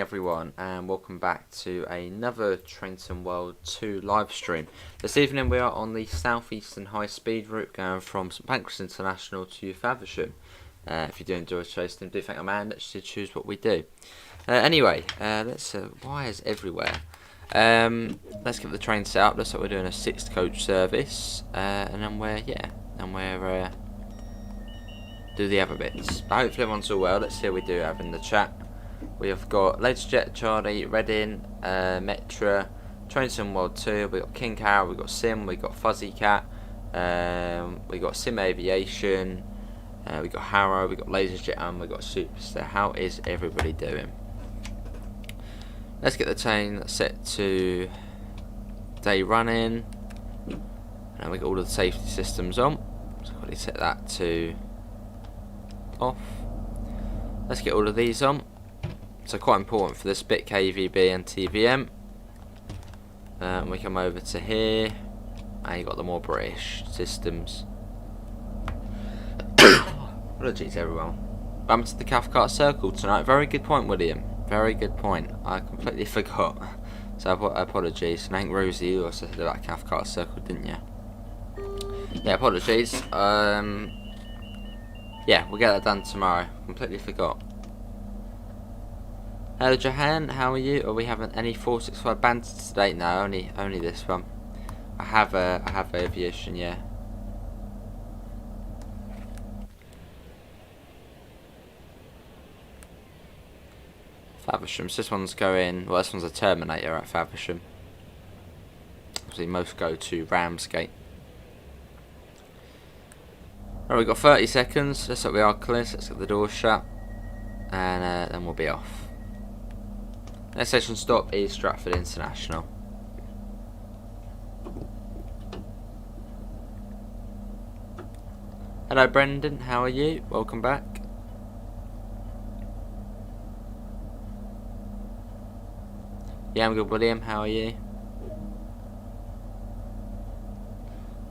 everyone, and welcome back to another Trenton World 2 live stream. This evening we are on the Southeastern high speed route going from St Pancras International to Faversham. If you do enjoy chasing, do thank a man that should choose what we do. Anyway, let's wires everywhere. Let's get the train set up. Looks like we're doing a 6 coach service, and then we're do the other bits. But hopefully everyone's all well. Let's see how we do have in the chat. We have got Jet, Charlie, Reading, Metra, Trenton World 2, we've got King Carol, we've got Sim, we've got Fuzzy Cat, we've got Sim Aviation, we've got Harrow, we've got Jet, and we've got Superstar. How is everybody doing? Let's get the train set to day running, and we got all of the safety systems on, so I've got to set that to off. Let's get all of these on. So quite important for this bit, KVB and TVM. We come over to here, and you got the more British systems. Apologies everyone. I'm to the Cathcart Circle tonight. Very good point, William. Very good point. I completely forgot. So apologies. And I think Rosie, you also said about Cathcart Circle, didn't you? Yeah, apologies. Yeah, we'll get that done tomorrow. Completely forgot. Hello Jahan, how are you? Are we having any 465 bands today? No, only this one. I have aviation, yeah. Faversham. So this one's going. Well, this one's a Terminator at Faversham. Obviously, most go to Ramsgate. Right, we've got 30 seconds. Looks like we are clear. So let's get the doors shut, and then we'll be off. Next station stop is Stratford International. Hello Brendan, how are you? Welcome back. Yeah, I'm good, William. How are you?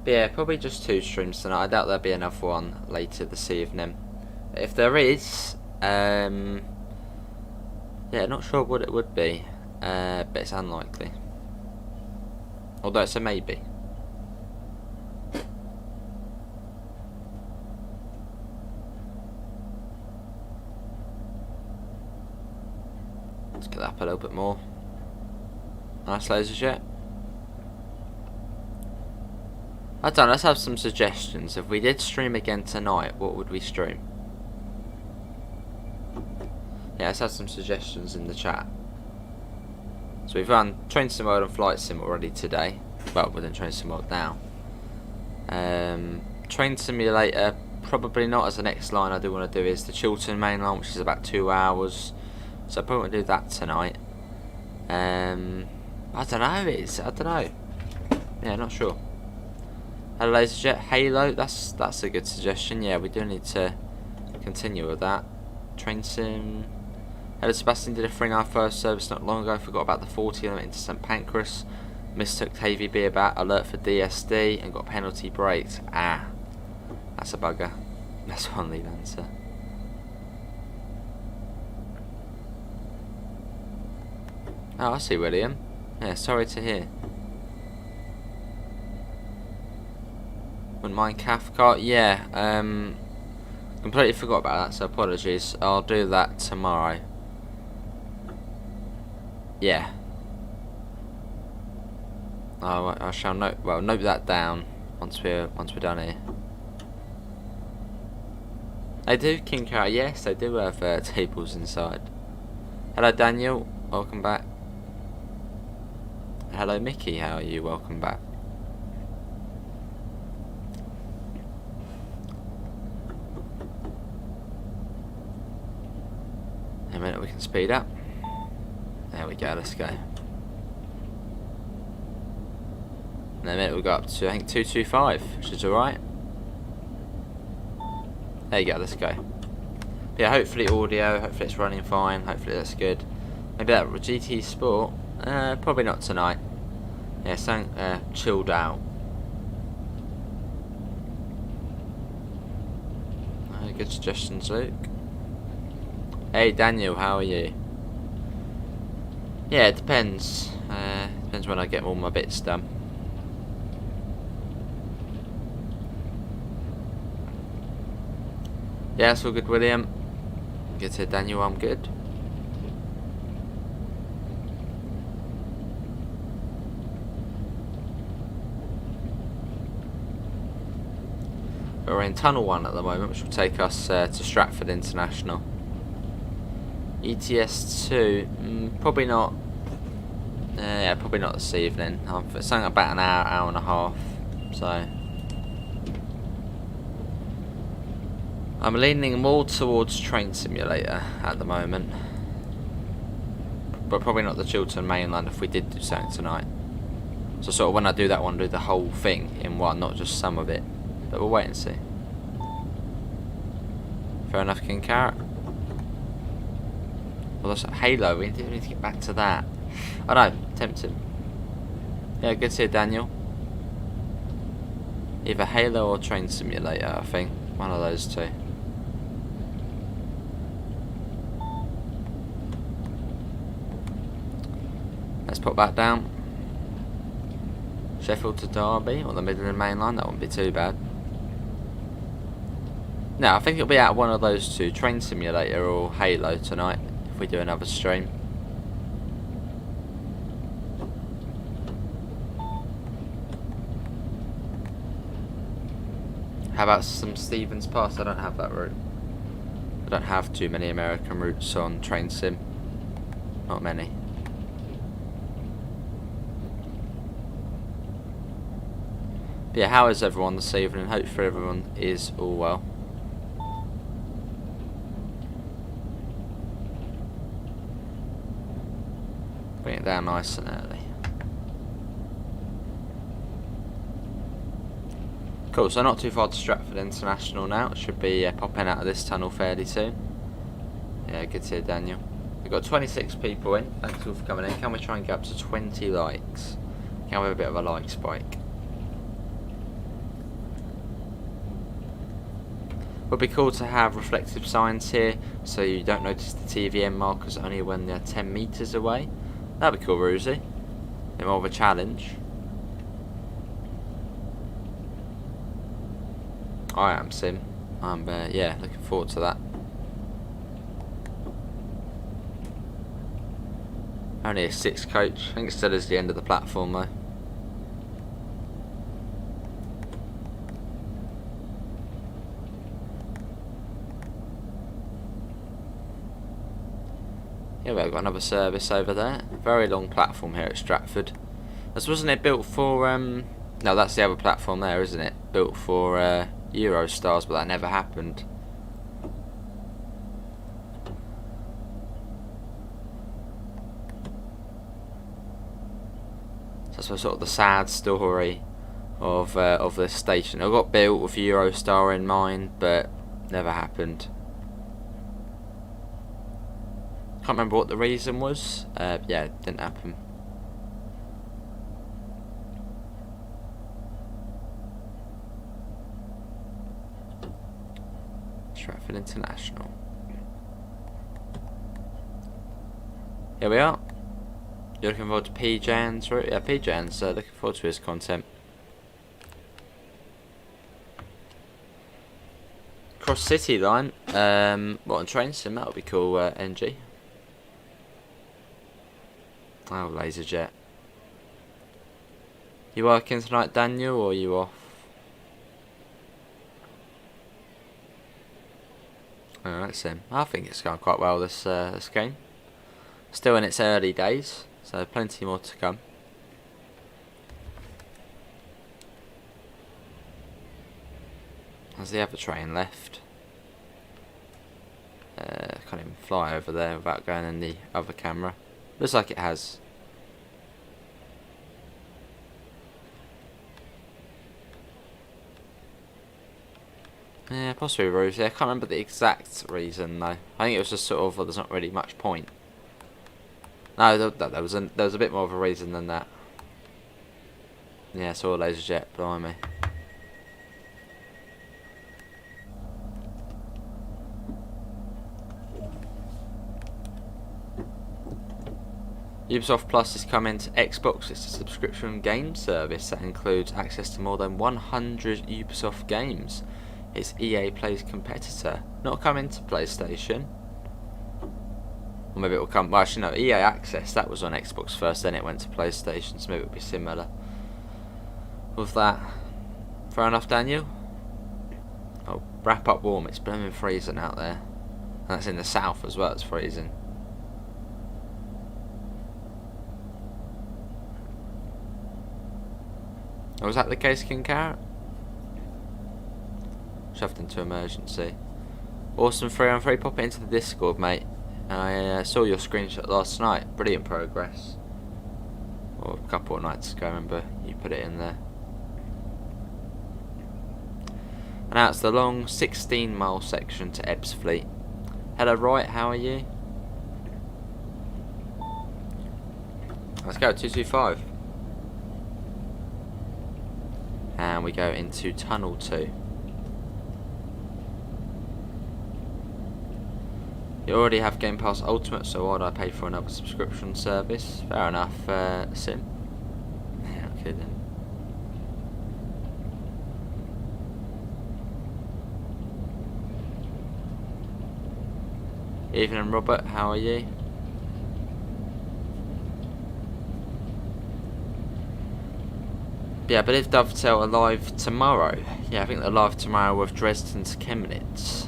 But yeah, probably just 2 streams tonight. I doubt there'll be another one later this evening. If there is, yeah, not sure what it would be, but it's unlikely. Although it's a maybe. Let's get that up a little bit more. Nice laser jet. I don't know, let's have some suggestions. If we did stream again tonight, what would we stream? Yeah, let's have some suggestions in the chat. So we've run Train Sim World and Flight Sim already today. Well, we're doing Train Sim World now. Train Simulator, probably not. As the next line I do want to do is the Chiltern main line, which is about 2 hours. So I probably want to do that tonight. I don't know. Yeah, not sure. Hello LaserJet, Halo, that's a good suggestion. Yeah, we do need to continue with that. Train Sim. Hello Sebastian, did a 391 service not long ago. Forgot about the 40 and went into St Pancras. Mistook KVB about alert for DSD and got penalty brakes. Ah, that's a bugger. That's one lead answer. Oh, I see, William. Yeah, sorry to hear. Wouldn't mind Cathcart. Yeah, completely forgot about that, so apologies. I'll do that tomorrow. Yeah. I shall note that down once we're done here. They do, King Carrot. Yes, they do have tables inside. Hello Daniel, welcome back. Hello Mickey, how are you? Welcome back. A minute, we can speed up. There we go, let's go. In a minute we'll go up to, I think, 225, which is alright. There you go, let's go. But yeah, hopefully audio, hopefully it's running fine, hopefully that's good. Maybe that GT Sport, probably not tonight. Yeah, something chilled out. Good suggestions, Luke. Hey Daniel, how are you? Yeah, it depends. Depends when I get all my bits done. Yeah, that's all good, William. Good to Daniel, I'm good. We're in Tunnel 1 at the moment, which will take us to Stratford International. ETS 2, probably not. Yeah, probably not this evening. It's something about an hour, hour and a half. So I'm leaning more towards Train Simulator at the moment, but probably not the Chiltern mainland if we did do something tonight. So sort of when I do that one, do the whole thing in one, not just some of it. But we'll wait and see. Fair enough, King Carrot. Well, that's Halo. We need to get back to that. I know, tempting. Yeah, good to see you, Daniel. Either Halo or Train Simulator, I think. One of those two. Let's put that down. Sheffield to Derby, or the Midland Main Line, that wouldn't be too bad. No, I think it'll be out of one of those two, Train Simulator or Halo tonight, if we do another stream. How about some Stevens Pass? I don't have that route. I don't have too many American routes on Train Sim. Not many. But yeah, how is everyone this evening? Hopefully everyone is all well. Bring it down nice and early. Cool, so not too far to Stratford International now. It should be popping out of this tunnel fairly soon. Yeah, good to hear, Daniel. We've got 26 people in. Thanks all for coming in. Can we try and get up to 20 likes? Can we have a bit of a like spike? Would be cool to have reflective signs here, so you don't notice the TVM markers only when they're 10 metres away. That'd be cool, Rosie. A bit more of a challenge. I am, Sim. I'm, yeah, looking forward to that. Only a 6 coach. I think it still is the end of the platform, though. Yeah, we've got another service over there. Very long platform here at Stratford. This wasn't it built for, no, that's the other platform there, isn't it? Built for Eurostars, but that never happened. So that's sort of the sad story of this station. It got built with Eurostar in mind, but never happened. Can't remember what the reason was. Yeah, it didn't happen. Stratford International. Here we are. You're looking forward to PJan's route? Yeah, PJan's looking forward to his content. Cross City line. What, on Train Sim? That would be cool, NG. Oh, laser jet. You working tonight, Daniel, or are you off? Alright, Sim. I think it's going quite well this this game. Still in its early days, so plenty more to come. Has the other train left? Can't even fly over there without going in the other camera. Looks like it has. Yeah, possibly Rosie. I can't remember the exact reason though. I think it was just sort of, well, there's not really much point. No, there was a bit more of a reason than that. Yeah, saw a laser jet behind me. Ubisoft Plus is coming to Xbox. It's a subscription game service that includes access to more than 100 Ubisoft games. It's EA Play's competitor, not coming to PlayStation. Or maybe it will come, well actually no, EA Access, that was on Xbox first, then it went to PlayStation, so maybe it'll be similar with that. Fair enough, Daniel? Oh, wrap up warm, it's blooming freezing out there. And that's in the south as well, it's freezing. Oh, was that the case, King Carrot? Shoved into emergency. Awesome 3-on-3, pop it into the Discord, mate. I saw your screenshot last night. Brilliant progress. Or a couple of nights ago, I remember you put it in there. And now it's the long 16-mile section to Ebbsfleet. Hello, Roy, how are you? Let's go, 225. And we go into Tunnel 2. You already have Game Pass Ultimate, so why would I pay for another subscription service? Fair enough, Sim. Yeah, not kidding. Evening, Robert, how are you? Yeah, I believe Dovetail are live tomorrow. Yeah, I think they're live tomorrow with Dresden to Chemnitz.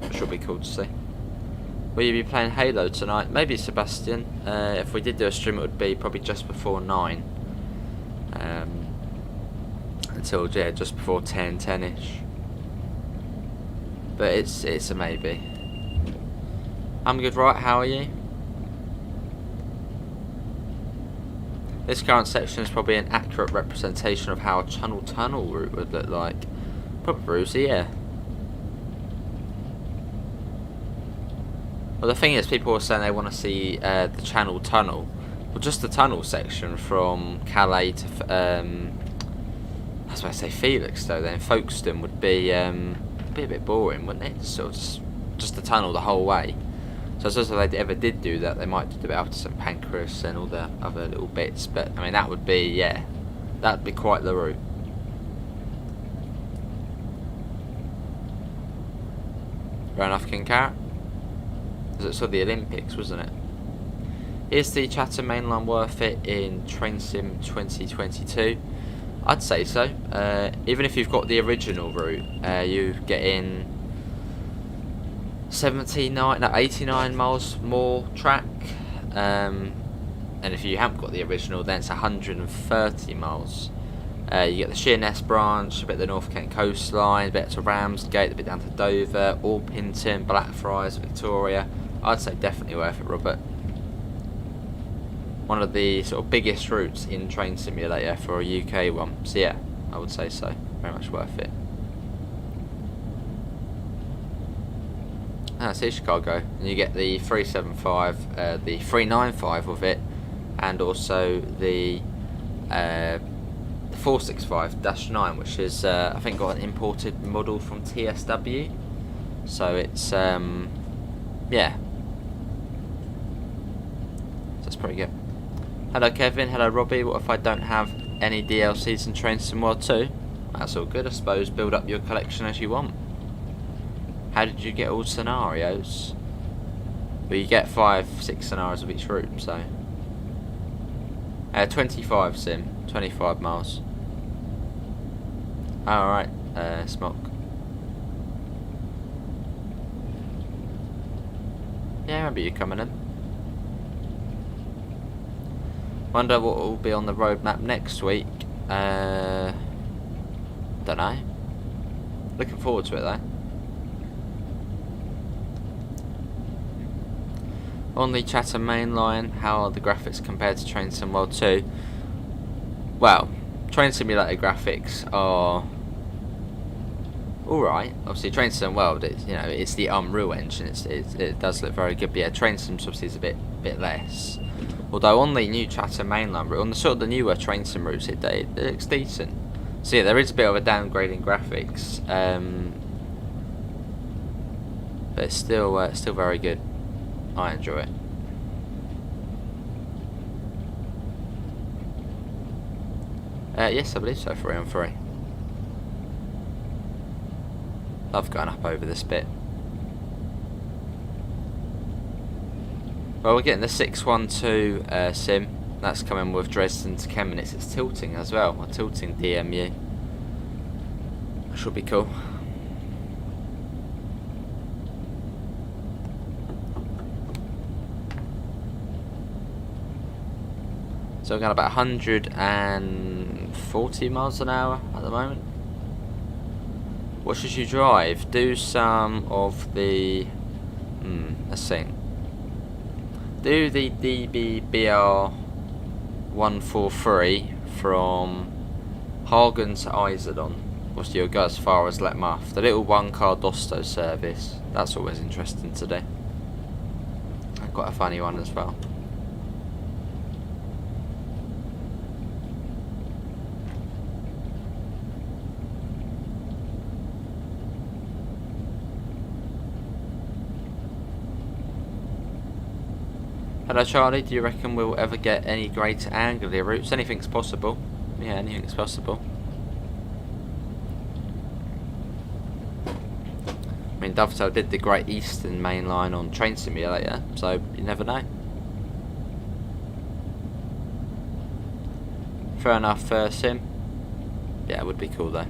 Which will be cool to see. Will you be playing Halo tonight? Maybe, Sebastian. If we did do a stream, it would be probably just before 9. Until, yeah, just before 10, 10-ish. But it's a maybe. I'm good, right? How are you? This current section is probably an accurate representation of how a tunnel route would look like. Probably Brucey, yeah. Well, the thing is, people are saying they want to see the Channel Tunnel. Well, just the tunnel section from Calais to, I was about to say Felixstowe, then Folkestone would be a bit boring, wouldn't it? Sort of just the tunnel the whole way. So I suppose if they ever did do that, they might do it after St Pancras and all the other little bits. But, I mean, that would be, yeah, that would be quite the route. Fair enough, King Carrot. It saw the Olympics, wasn't it? Is the Chatham Main Line worth it in Train Sim 2022? I'd say so. Even if you've got the original route, you get in 89 miles more track. And if you haven't got the original, then it's 130 miles. You get the Sheerness branch, a bit of the North Kent coastline, a bit to Ramsgate, a bit down to Dover, Orpington, Blackfriars, Victoria. I'd say definitely worth it, Robert. One of the sort of biggest routes in Train Simulator for a UK one. So yeah, I would say so. Very much worth it. See Chicago, and you get the 375, the 395 with it, and also the 465-9, which is I think got an imported model from TSW. So it's yeah, so it's pretty good. Hello Kevin, hello Robbie. What if I don't have any DLCs in Train Sim World 2? That's all good, I suppose. Build up your collection as you want. How did you get all scenarios? Well, you get 5-6 scenarios of each route, so 25 sim, 25 miles. Alright, Smock. Yeah, I remember you coming in. Wonder what will be on the roadmap next week. Don't know. Looking forward to it though. On the Chatham Main Line, how are the graphics compared to Train Sim World 2? Well, Train Simulator graphics are alright. Obviously, Train Sim World, it's the Unreal Engine. It does look very good. But yeah, Train Sim obviously is a bit less. Although on the new Chatham Main Line route, on the sort of the newer Train Sim routes, it looks decent. So yeah, there is a bit of a downgrade in graphics, but it's still very good. I enjoy it. Yes, I believe so, 3 on 3. Love going up over this bit. Well, we're getting the 612 sim. That's coming with Dresden to 10 minutes. It's tilting as well. A tilting DMU. Should be cool. So we're going about 140 miles an hour at the moment. What should you drive? Do some of the... let's see. Do the DBBR 143 from Hagen to Iserdon. Or you'll go as far as Letmuff. The little one-car Dosto service. That's always interesting to do. Quite a funny one as well. Hello Charlie, do you reckon we'll ever get any Greater Anglia routes? Anything's possible. Yeah, anything's possible. I mean, Dovetail did the Great Eastern main line on Train Simulator, so you never know. Fair enough, sim. Yeah, it would be cool though.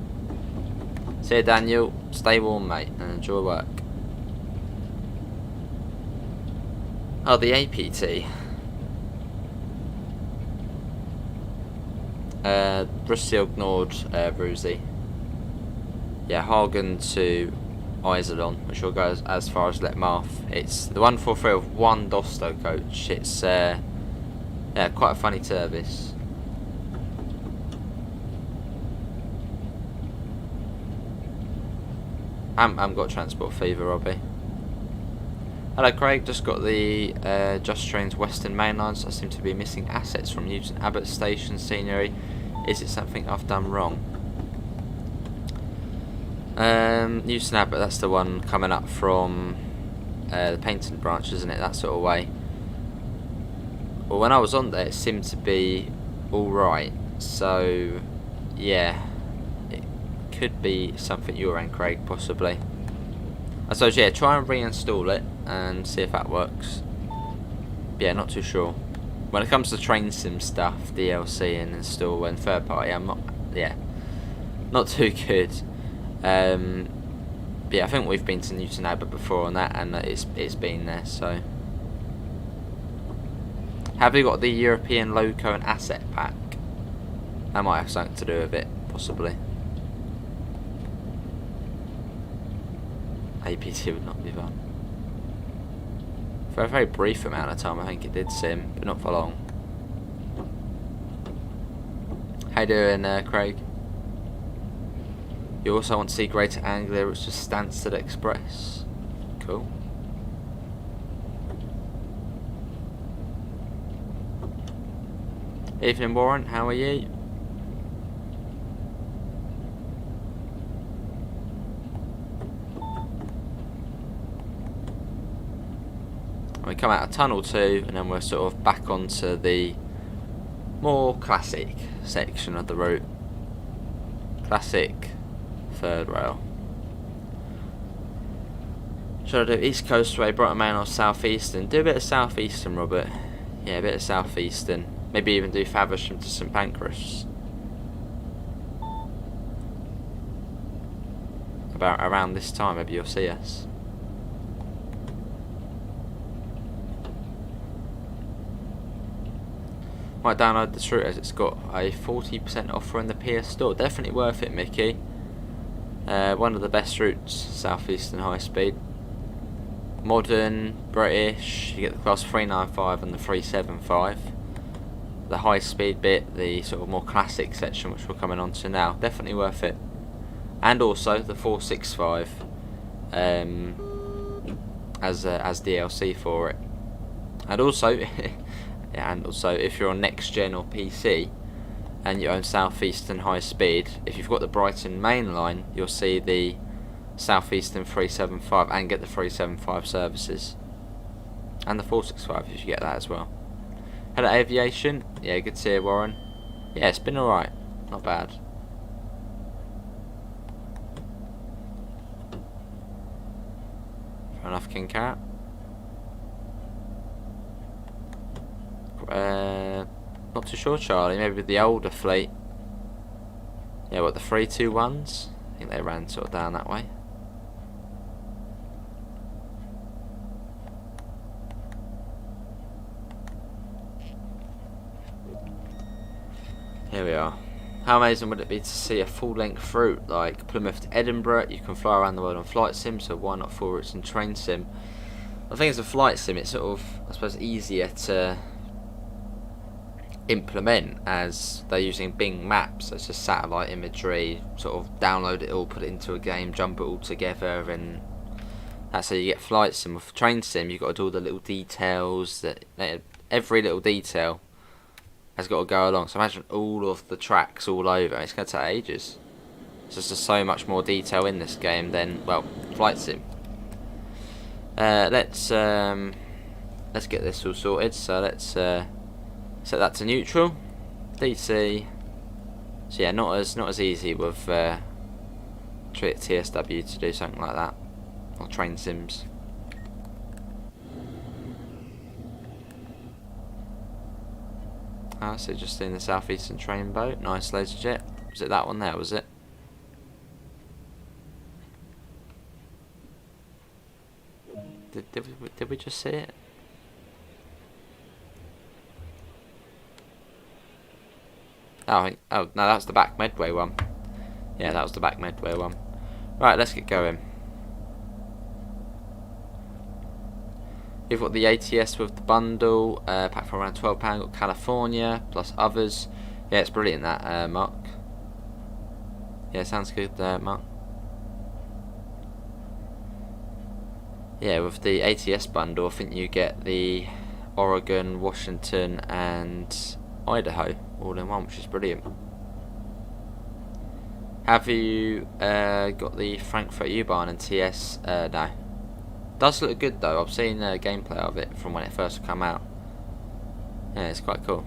See you, Daniel. Stay warm, mate, and enjoy work. Oh, the APT. Bristol ignored Bruzy. Yeah, Hagen to Iserdon, which will go as far as Letmarth. It's the 143 of one Dosto coach. It's yeah, quite a funny service. I'm got transport fever, Robbie. Hello Craig, just got the Just Trains Western Main Lines. I seem to be missing assets from Newton Abbot Station scenery. Is it something I've done wrong? Newton Abbot, that's the one coming up from the Paynton branch, isn't it? That sort of way. Well, when I was on there, it seemed to be alright. So, yeah, it could be something you're in, Craig, possibly. I suppose, yeah, try and reinstall it and see if that works. Yeah, not too sure. When it comes to train sim stuff, DLC and install and third party, I'm not, yeah, not too good. Yeah, I think we've been to Newton Abbot before on that, and it's been there. So, have you got the European Loco and Asset Pack? That might have something to do with it, possibly. APT would not be fun. For a very brief amount of time, I think it did sim, but not for long. How you doing, Craig? You also want to see Greater Anglia, which is Stansted Express. Cool. Evening, Warren. How are you? We come out of Tunnel 2 and then we're sort of back onto the more classic section of the route. Classic third rail. Should I do East Coast Way, Brighton Main or Southeastern? Do a bit of Southeastern, Robert. Yeah, a bit of Southeastern. Maybe even do Faversham to St Pancras. About around this time, maybe you'll see us. Might download this route as it's got a 40% offer in the PS Store. Definitely worth it, Mickey. One of the best routes, Southeastern High Speed. Modern, British, you get the class 395 and the 375. The high speed bit, the sort of more classic section which we're coming on to now. Definitely worth it. And also the 465 as DLC for it. And also... And also, if you're on next gen or PC and you own Southeastern High Speed, if you've got the Brighton main line, you'll see the Southeastern 375 and get the 375 services. And the 465 if you get that as well. Hello Aviation, yeah, good to see you, Warren. Yeah, it's been alright. Not bad. Fair enough, King Carrot. Not too sure, Charlie. Maybe with the older fleet. Yeah, what, the 321s? I think they ran sort of down that way. Here we are. How amazing would it be to see a full-length route like Plymouth to Edinburgh? You can fly around the world on flight sim, so why not full routes and train sim? The thing is, a flight sim, it's sort of, I suppose, easier to implement as they're using Bing Maps. So it's just satellite imagery, sort of download it all, put it into a game, jump it all together, and that's how you get flight sim. With train sim, you've got to do all the little details, that every little detail has got to go along. So imagine all of the tracks all over. It's going to take ages. There's just so much more detail in this game than, well, flight sim. Let's get this all sorted. So let's set that to neutral. DC. So yeah, not as easy with TSW to do something like that, or train sims. So just in the Southeastern train boat. Nice laser jet. Was it that one there, was it? Did we just see it? Oh no, that was the back Medway one. Yeah, that was the back Medway one. Right, let's get going. You've got the ATS with the bundle, packed for around £12. Got California plus others. Yeah, it's brilliant that, Mark. Yeah, sounds good, Mark. Yeah, with the ATS bundle, I think you get the Oregon, Washington, and Idaho all in one, which is brilliant. Have you got the Frankfurt U-Bahn and TS? No. Does look good though. I've seen gameplay of it from when it first came out. Yeah, it's quite cool.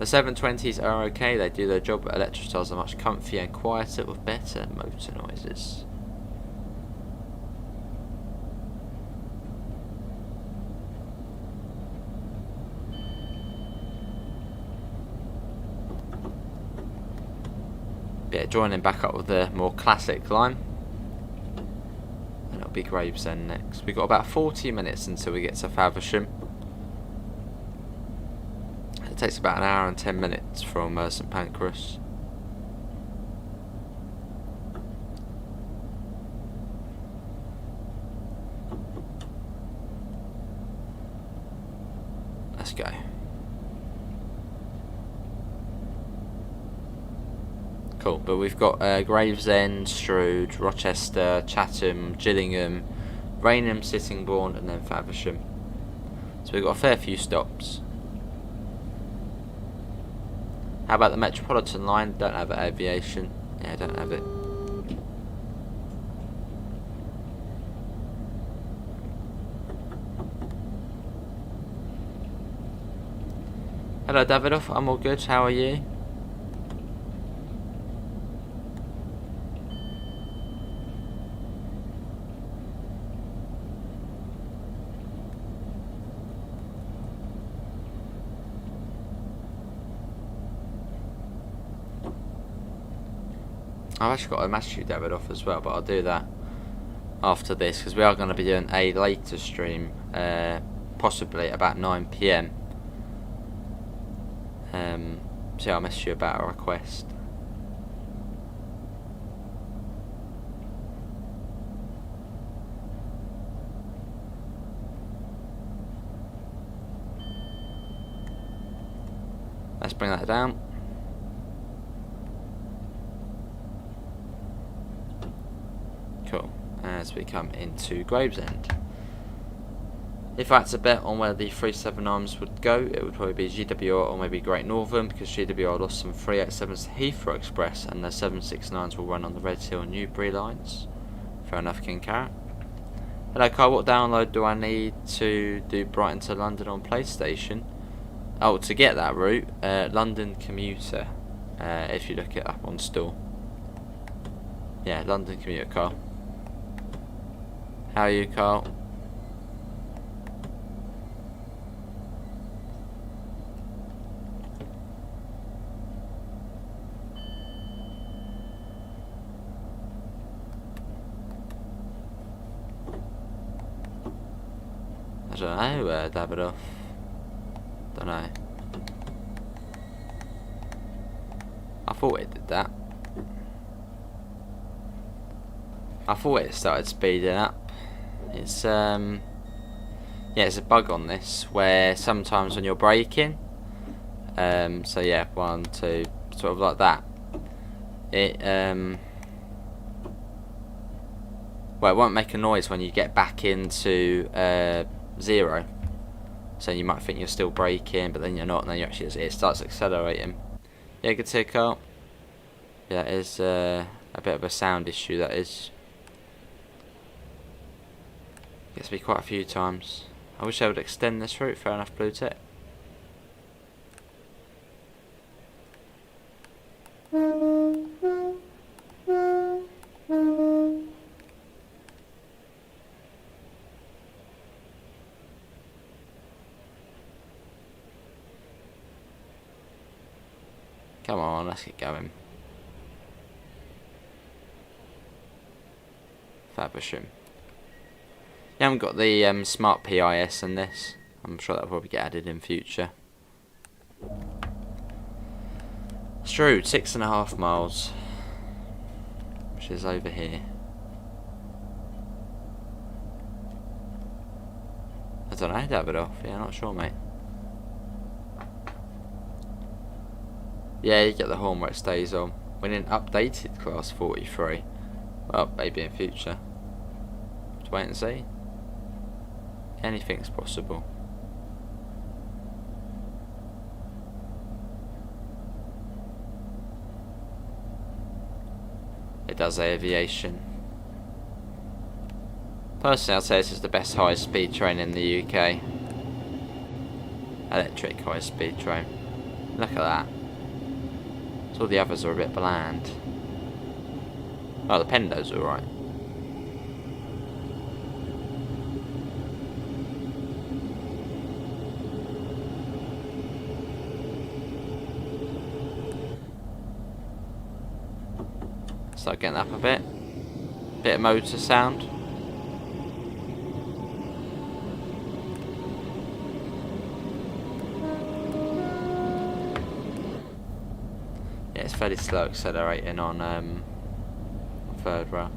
The 720s are okay, they do their job, but Electrostyles are much comfier and quieter with better motor noises. Yeah, joining back up with the more classic line. And it'll be Gravesend next. We've got about 40 minutes until we get to Faversham. It takes about an hour and 10 minutes from St Pancras. Let's go. Cool, but we've got Gravesend, Strood, Rochester, Chatham, Gillingham, Rainham, Sittingbourne, and then Faversham. So we've got a fair few stops. How about the Metropolitan line? Don't have it. Aviation. Yeah, don't have it. Hello Davidoff, I'm all good, how are you? I've actually got to match you Davidoff as well, but I'll do that after this because we are going to be doing a later stream, possibly about 9 PM. So I'll message you about a request. Let's bring that down. Cool. As we come into Gravesend. If I had to bet on where the 379s would go, it would probably be GWR or maybe Great Northern, because GWR lost some 387s to Heathrow Express and the 769s will run on the Red Hill and Newbury lines. Fair enough, King Carrot. Hello Carl, what download do I need to do Brighton to London on PlayStation? Oh, to get that route, London Commuter, if you look it up on store. Yeah, London Commuter, Carl. How are you, Carl? I don't know, Davidoff. Don't know. I thought it did that. I thought it started speeding up. It's yeah, it's a bug on this where sometimes when you're braking, so yeah, 1, 2, sort of like that. It well, it won't make a noise when you get back into 0. So you might think you're still braking, but then you're not, and then you actually it starts accelerating. Yeah, good to hear, Carl. Yeah, it is a bit of a sound issue, that is. Gets me quite a few times. I wish I would extend this route. Fair enough, Blue Tech. Come on, let's get going. Faversham. You haven't got the smart PIS in this. I'm sure that'll probably get added in future. Strood, 6.5 miles, which is over here. I don't know, Davidoff. Yeah, not sure, mate. Yeah, you get the horn where it stays on. When in updated class 43. Well, maybe in future. Let's wait and see. Anything's possible. It does aviation. Personally, I'd say this is the best high-speed train in the UK. Electric high-speed train. Look at that. So all the others are a bit bland. Oh, the Pendo's alright. Start getting up a bit. Bit of motor sound. Yeah, it's fairly slow accelerating on third rail.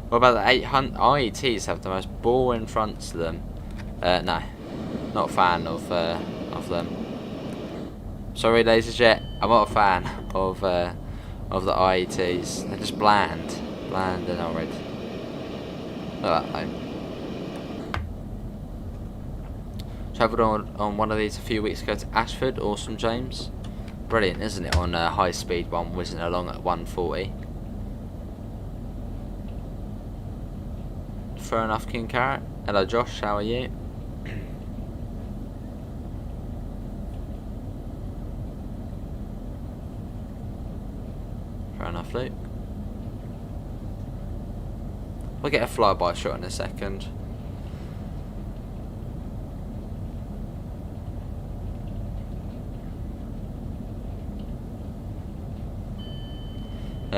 What about the 800 IETs? Have the most boring fronts to them. No, not a fan of them. Sorry, ladies and gents, I'm not a fan of the IETs. They're just bland and horrid. Look at that though. Travelled on one of these a few weeks ago to Ashford. Awesome, James. Brilliant, isn't it? On a high speed one, whizzing along at 140. Fair enough, King Carrot. Hello, Josh. How are you? Fair enough, Luke. We'll get a flyby shot in a second.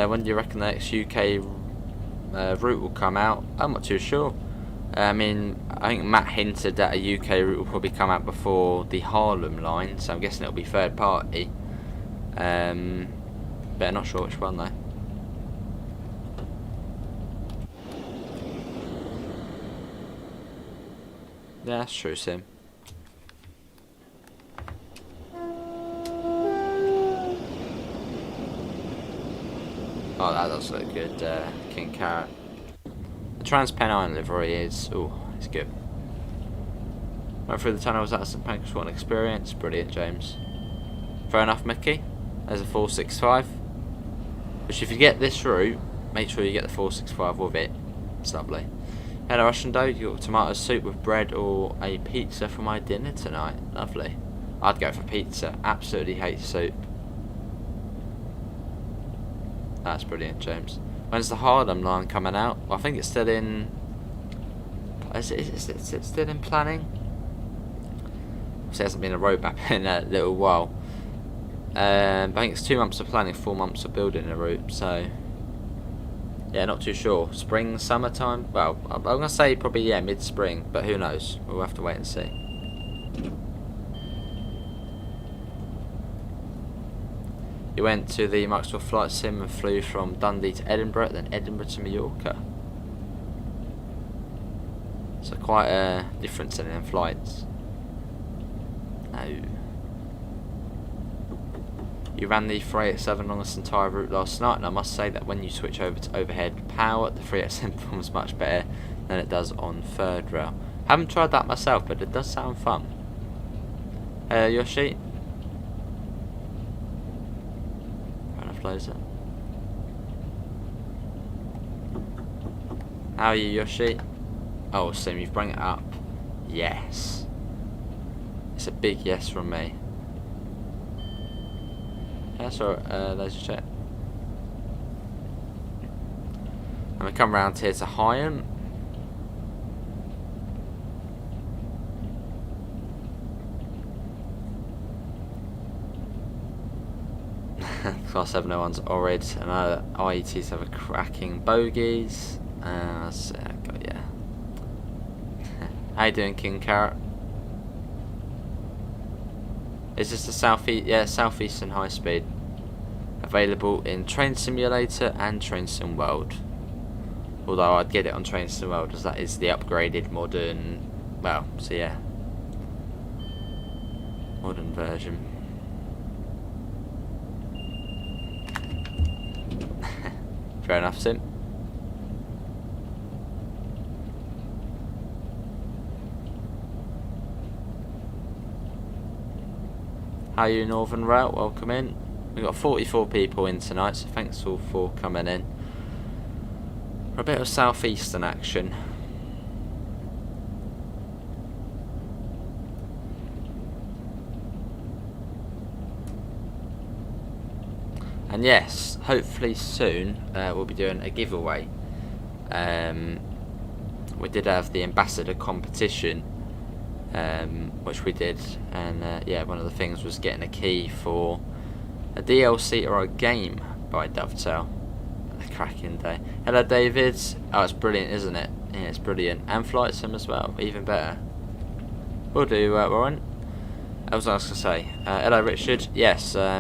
When do you reckon the next UK route will come out? I'm not too sure. I mean, I think Matt hinted that a UK route will probably come out before the Harlem line, so I'm guessing it'll be third party. But I'm not sure which one though. Yeah, that's true, Sim. Oh, that does look good, King Carrot. The Trans-Pennine livery is, ooh, it's good. Went through the tunnels at St Pancras, what an experience. Brilliant, James. Fair enough, Mickey. There's a 465. Which if you get this route, make sure you get the 465 with it. It's lovely. Hello Russian dough, you got tomato soup with bread or a pizza for my dinner tonight? Lovely. I'd go for pizza. Absolutely hate soup. That's brilliant, James. When's the Harlem line coming out? Well, I think it's still in... Is it still in planning? It hasn't been a roadmap in a little while. I think it's 2 months of planning, 4 months of building a route, so... Yeah, not too sure. Spring, summertime? Well, I'm going to say probably, yeah, mid-spring, but who knows? We'll have to wait and see. You went to the Microsoft Flight Sim and flew from Dundee to Edinburgh, then Edinburgh to Mallorca. So quite a difference in them flights. No. You ran the 387 on this entire route last night, and I must say that when you switch over to overhead power, the 387 performs much better than it does on third rail. Haven't tried that myself, but it does sound fun. Yoshi? Fair enough, Loser. How are you, Yoshi? Oh, Sim, you've brought it up. Yes. It's a big yes from me. Yeah, so let's check. And we come round here to Higham. Class 701's Orid, and IETs have a cracking bogies. So, yeah. How you doing, King Carrot? Is this the Southeastern high speed? Available in Train Simulator and Train Sim World. Although I'd get it on Train Sim World as that is the upgraded modern, well, so yeah. Modern version. Fair enough, Sim. How are you, Northern Rail? Welcome in. We've got 44 people in tonight, so thanks all for coming in. For a bit of Southeastern action. And yes, hopefully soon we'll be doing a giveaway. We did have the ambassador competition. Which we did, and yeah, one of the things was getting a key for a DLC or a game by Dovetail. A cracking day. Hello, David. Oh, it's brilliant, isn't it? Yeah, it's brilliant. And Flight Sim as well, even better. Will do, Warren. I was going to say, hello, Richard. Yes, I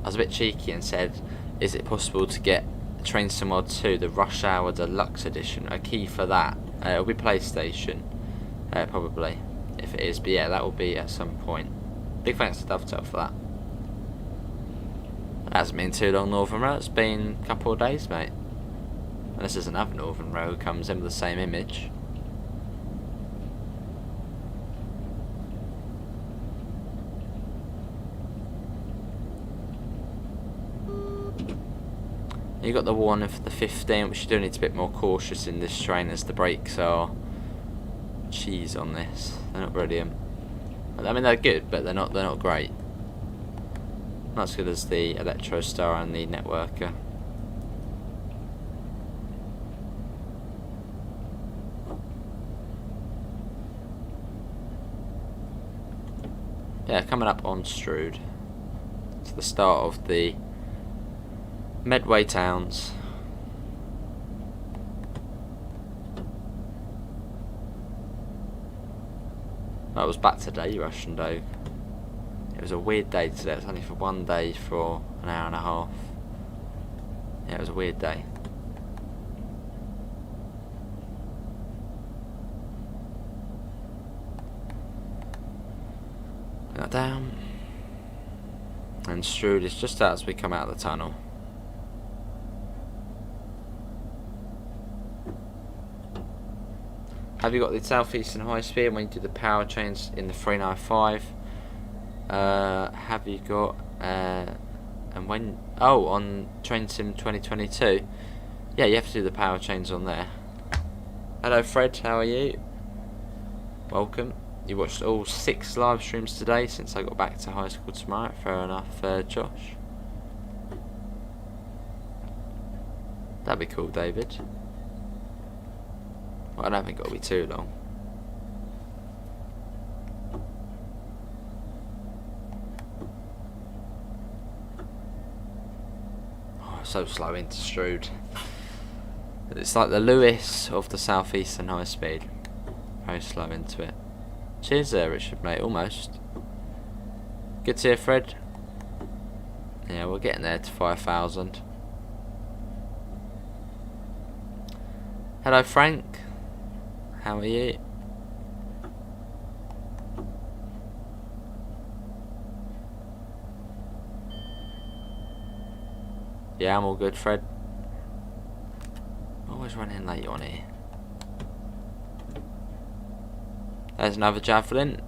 was a bit cheeky and said, is it possible to get Train Sim Mod 2, the Rush Hour Deluxe Edition, a key for that? It'll be PlayStation, probably. If it is, but yeah, that will be at some point. Big thanks to Dovetail for that. It hasn't been too long, Northern Rail. It's been a couple of days, mate. And this is another Northern Rail who comes in with the same image. You got the warning for the 15, which you do need to be a bit more cautious in this train as the brakes are cheese on this. They're not brilliant. I mean, they're good, but they're not great. Not as good as the Electrostar and the Networker. Yeah, coming up on Strood. It's the start of the Medway towns. I was back today, Russian Dough. It was a weird day today. It was only for one day for an hour and a half. Yeah, it was a weird day. Put that down. And Strood is just out as we come out of the tunnel. Have you got the Southeastern high speed when you do the power change in the 395? Have you got and when on Train Sim 2022? Yeah, you have to do the power change on there. Hello Fred, how are you? Welcome. You watched all 6 live streams today since I got back to high school tomorrow. Fair enough, Josh. That'd be cool, David. Well, I don't think it'll be too long. Oh, so slow into Strood. It's like the Lewis of the Southeastern high speed. Very slow into it. Cheers there, Richard, mate. Almost. Good to hear, Fred. Yeah, we're getting there to 5,000. Hello, Frank. How are you? Yeah, I'm all good, Fred. Always running late on here. There's another javelin.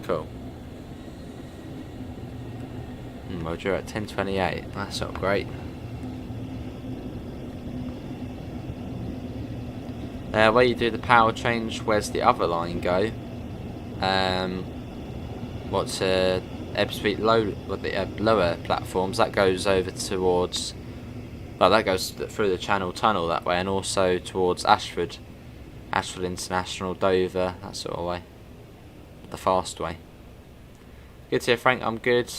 Cool. Roger at 10:28. That's not great. Where you do the power change, where's the other line go? What's Ebbsfleet low, with the lower platforms, that goes over towards, well, that goes through the Channel Tunnel that way, and also towards Ashford International, Dover, that sort of way, the fast way. Good to hear, Frank. I'm good.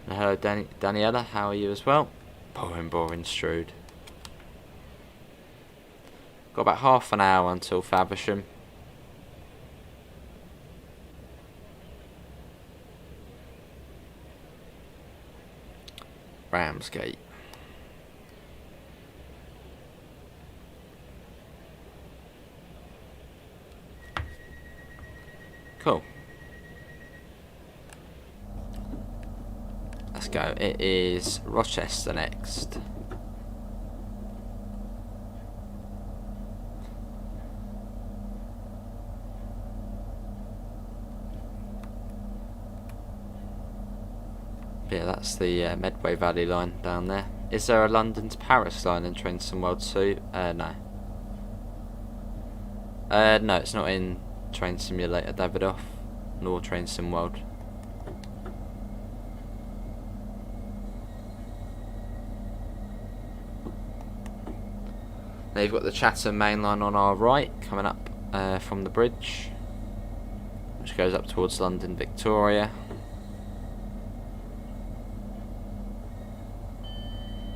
And hello, Daniela. How are you as well? Boring, Strood. Got about half an hour until Faversham. Ramsgate. Cool. Let's go. It is Rochester next. Yeah, that's the Medway Valley line down there. Is there a London to Paris line in Train Sim World 2? No. No, it's not in Train Simulator Davidoff, nor Train Sim World. Now you've got the Chatham main line on our right, coming up from the bridge, which goes up towards London Victoria.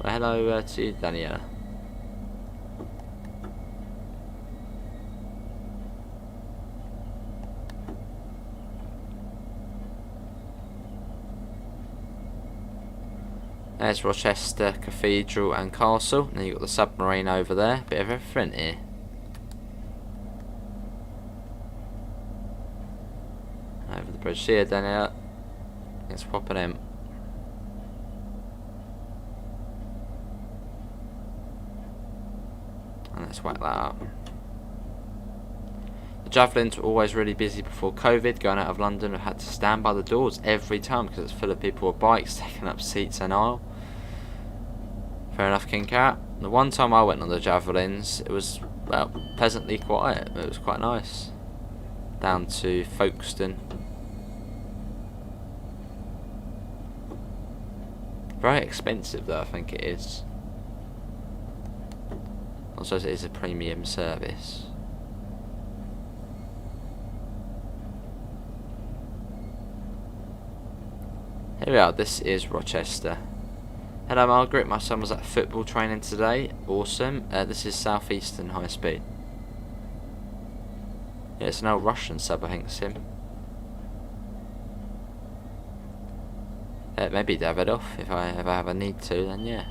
Well, hello to you, Daniela. There's Rochester Cathedral and Castle. Now you've got the submarine over there. Bit of everything here. Over the bridge. See you, Daniela. Let's pop it in. And let's whack that up. The javelins were always really busy before COVID. Going out of London, I had to stand by the doors every time because it's full of people with bikes taking up seats in aisle. Fair enough, King Cat. The one time I went on the javelins, it was, well, pleasantly quiet. It was quite nice. Down to Folkestone. Very expensive though, I think it is. Also, it is a premium service. Here we are, this is Rochester. Hello Margaret, my son was at football training today. Awesome. This is Southeastern High Speed. Yeah, it's an old Russian sub, I think it's him. Maybe Davidoff, if I ever have a need to, then yeah.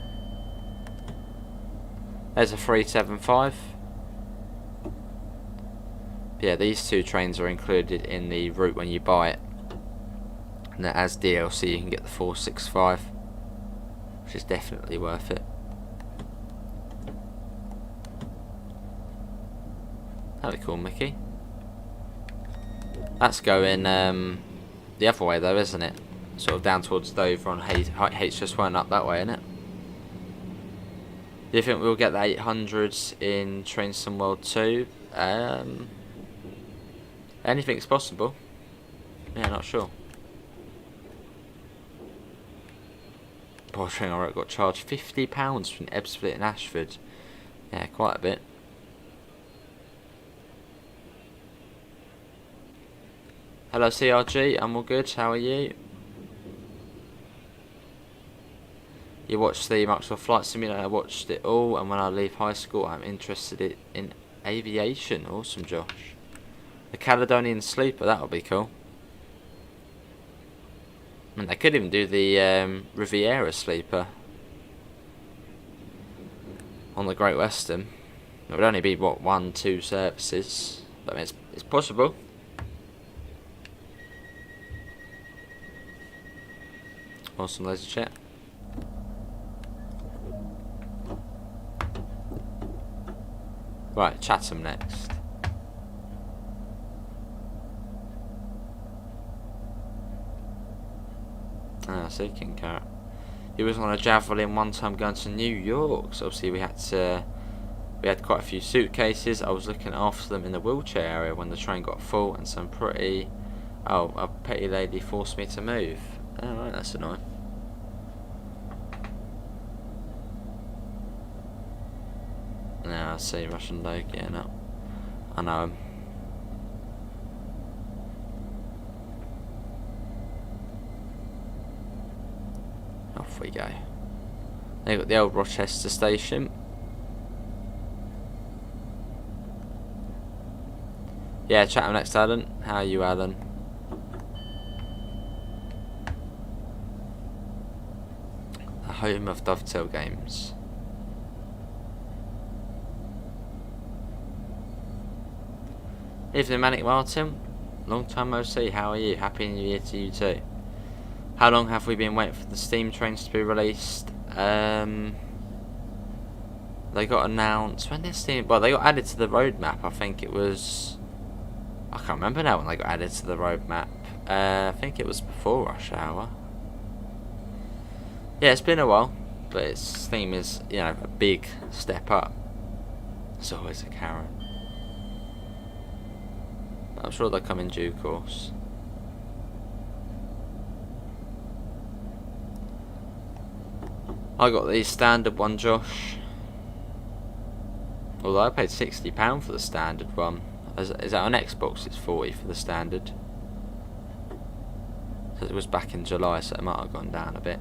There's a 375. Yeah, these two trains are included in the route when you buy it. And as DLC you can get the 465, which is definitely worth it. That'd be cool, Mickey. That's going the other way though, isn't it? Sort of down towards Dover on H just went up that way, isn't it? Do you think we'll get the 800s in Trainsim World 2? Anything's possible. Yeah, not sure. Boy, I got charged £50 from Ebbsfleet and Ashford. Yeah, quite a bit. Hello CRG, I'm all good, how are you? You watched the Microsoft Flight Simulator? I watched it all, and when I leave high school I'm interested in aviation. Awesome, Josh. The Caledonian Sleeper, that'll be cool. I mean, they could even do the Riviera Sleeper on the Great Western. It would only be, what, 1-2 services, but I mean, it's possible. Awesome, laser chat. Right, Chatham next. Ah, see, King Carrot. He was on a Javelin one time going to New York, so obviously we had quite a few suitcases. I was looking after them in the wheelchair area when the train got full, and a petty lady forced me to move. Alright, that's annoying. Now I see Russian Lake getting up. I know him. Off we go. They've got the old Rochester station. Yeah, Chatham next, Alan. How are you, Alan? The home of Dovetail Games. Evening, Manic Martin. Long time no see. How are you? Happy New Year to you too. How long have we been waiting for the Steam trains to be released? They got announced when did Steam? Well, they got added to the roadmap. I think it was. I can't remember now when they got added to the roadmap. I think it was before rush hour. Yeah, it's been a while, but Steam is, you know, a big step up. It's always a carrot. I'm sure they'll come in due course. I got the standard one, Josh. Although I paid £60 for the standard one. Is that on Xbox? It's 40 for the standard. So it was back in July, so it might have gone down a bit.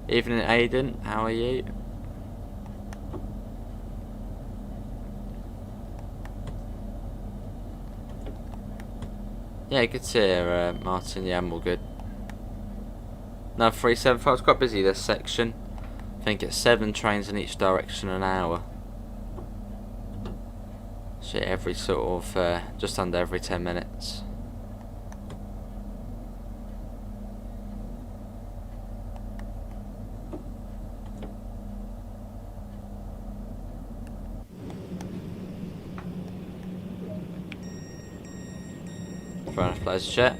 Evening, Aiden. How are you? Yeah, good to hear, Martin. Yeah, I'm all good. No, 375. It's quite busy this section. I think it's 7 trains in each direction an hour. Shit, every sort of, just under every 10 minutes. Fair enough, laser chat.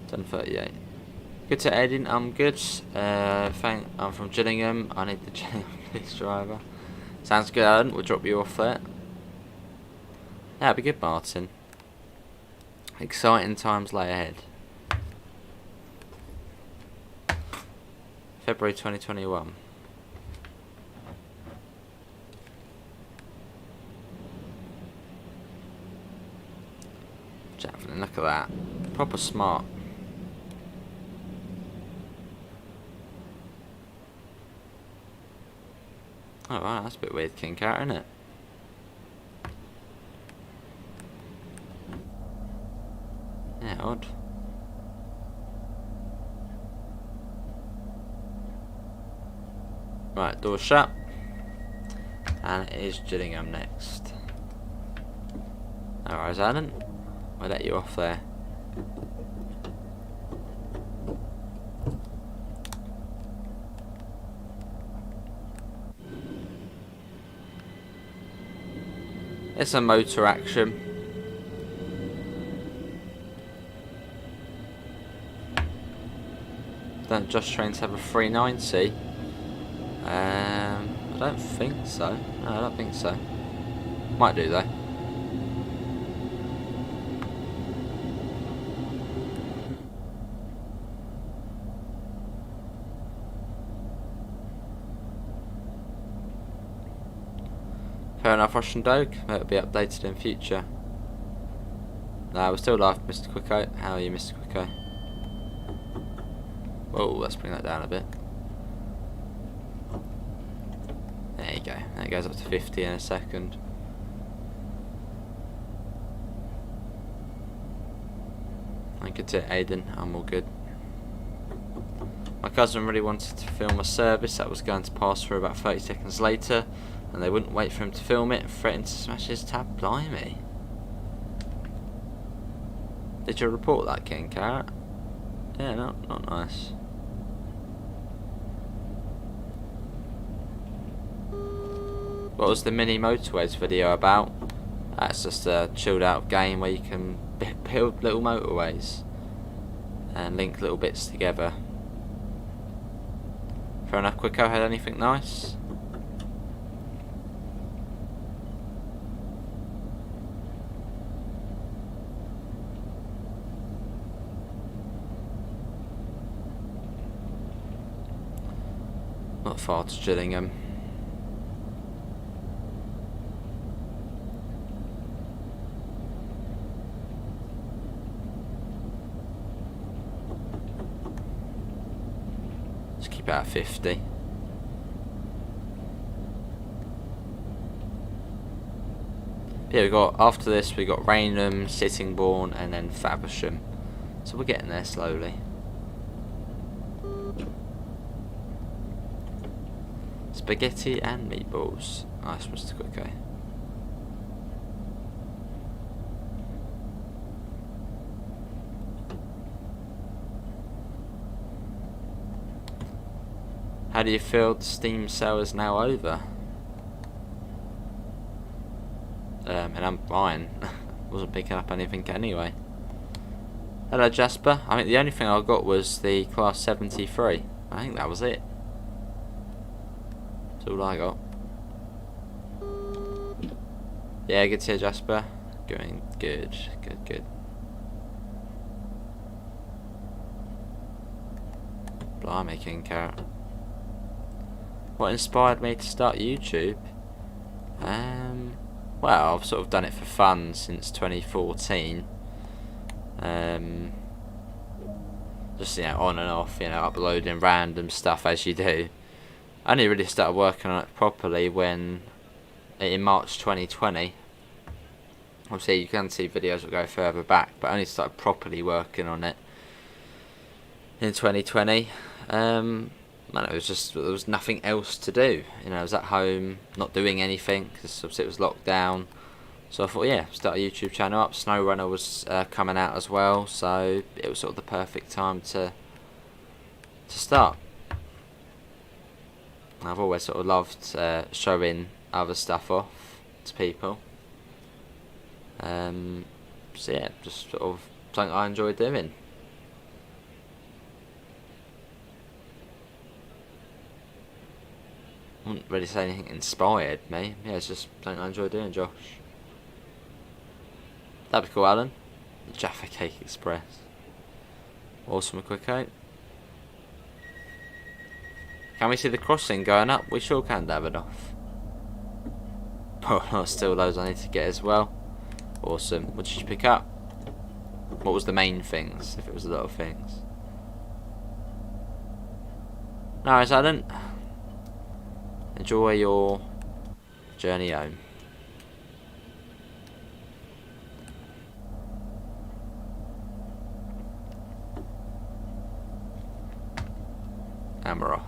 10:38. Good to Aiden, I'm good. I'm from Gillingham. I need the Gillingham police driver. Sounds good, Alan. We'll drop you off there. Yeah, it'll be good, Martin. Exciting times lay ahead. February 2021. Javelin, look at that. Proper smart. Oh wow, that's a bit weird, King Cat, isn't it? Yeah, odd. Right, door shut. And it is Gillingham next. Alright, Alan. I'll let you off there. It's a motor action. Don't Just Trains have a 390? I don't think so. No, I don't think so. Might do though. Fair enough, Russian Dog. It'll be updated in future. No, we're still live, Mr. Quicko. How are you, Mr. Quicko? Whoa, let's bring that down a bit. There you go. That goes up to 50 in a second. Thank you to Aiden. I'm all good. My cousin really wanted to film a service that was going to pass through about 30 seconds later, and they wouldn't wait for him to film it and threatened to smash his tab. Blimey. Did you report that, King Carrot? Yeah, not nice. What was the mini motorways video about? That's just a chilled out game where you can build little motorways and link little bits together. Fair enough. Quicko, had anything nice? Not far to Gillingham. Just keep it at 50. Yeah, we got after this we got Rainham, Sittingbourne, and then Faversham. So we're getting there slowly. Spaghetti and meatballs. Nice, Mr. Quicko. How do you feel the Steam sale is now over? And I'm fine. Wasn't picking up anything anyway. Hello, Jasper. I think the only thing I got was the Class 73. I think that was it. That's all I got. Yeah, good to hear, Jasper. Going good. Good. Blimey, King Carrot. What inspired me to start YouTube? Well, I've sort of done it for fun since 2014. Just, on and off, uploading random stuff as you do. I only really started working on it properly when, in March 2020. Obviously you can see videos that go further back, but I only started properly working on it in 2020. Man, it was just, there was nothing else to do. I was at home, not doing anything, because obviously it was locked down. So I thought, yeah, start a YouTube channel up. SnowRunner was coming out as well, so it was sort of the perfect time to start. I've always sort of loved showing other stuff off to people. So yeah, just sort of something I enjoy doing. I wouldn't really say anything inspired me. Yeah, it's just something I enjoy doing, Josh. That'd be cool, Alan. The Jaffa Cake Express. Awesome, Quicko. Can we see the crossing going up? We sure can, Davidoff. Oh, still loads I need to get as well. Awesome. What did you pick up? What was the main things, if it was a lot of things? Nice, Alan. Enjoy your journey home. And we're off.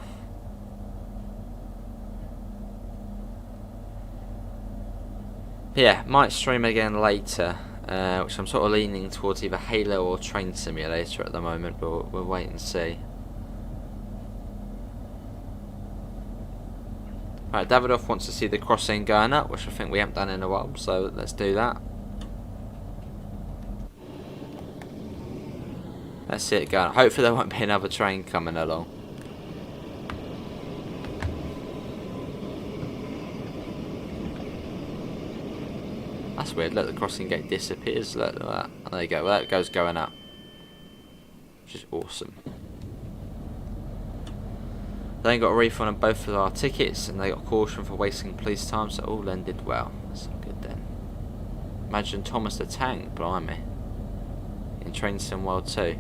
Yeah, might stream again later, which I'm sort of leaning towards either Halo or Train Simulator at the moment, but we'll wait and see. Right, Davidoff wants to see the crossing going up, which I think we haven't done in a while, so let's do that. Let's see it going. Hopefully there won't be another train coming along. That's weird, look, the crossing gate disappears, look at that. Oh, there you go, well, that goes going up. Which is awesome. They got a refund on both of our tickets, and they got caution for wasting police time, so it all ended well. That's good then. Imagine Thomas the Tank, blimey, in Train Sim World 2.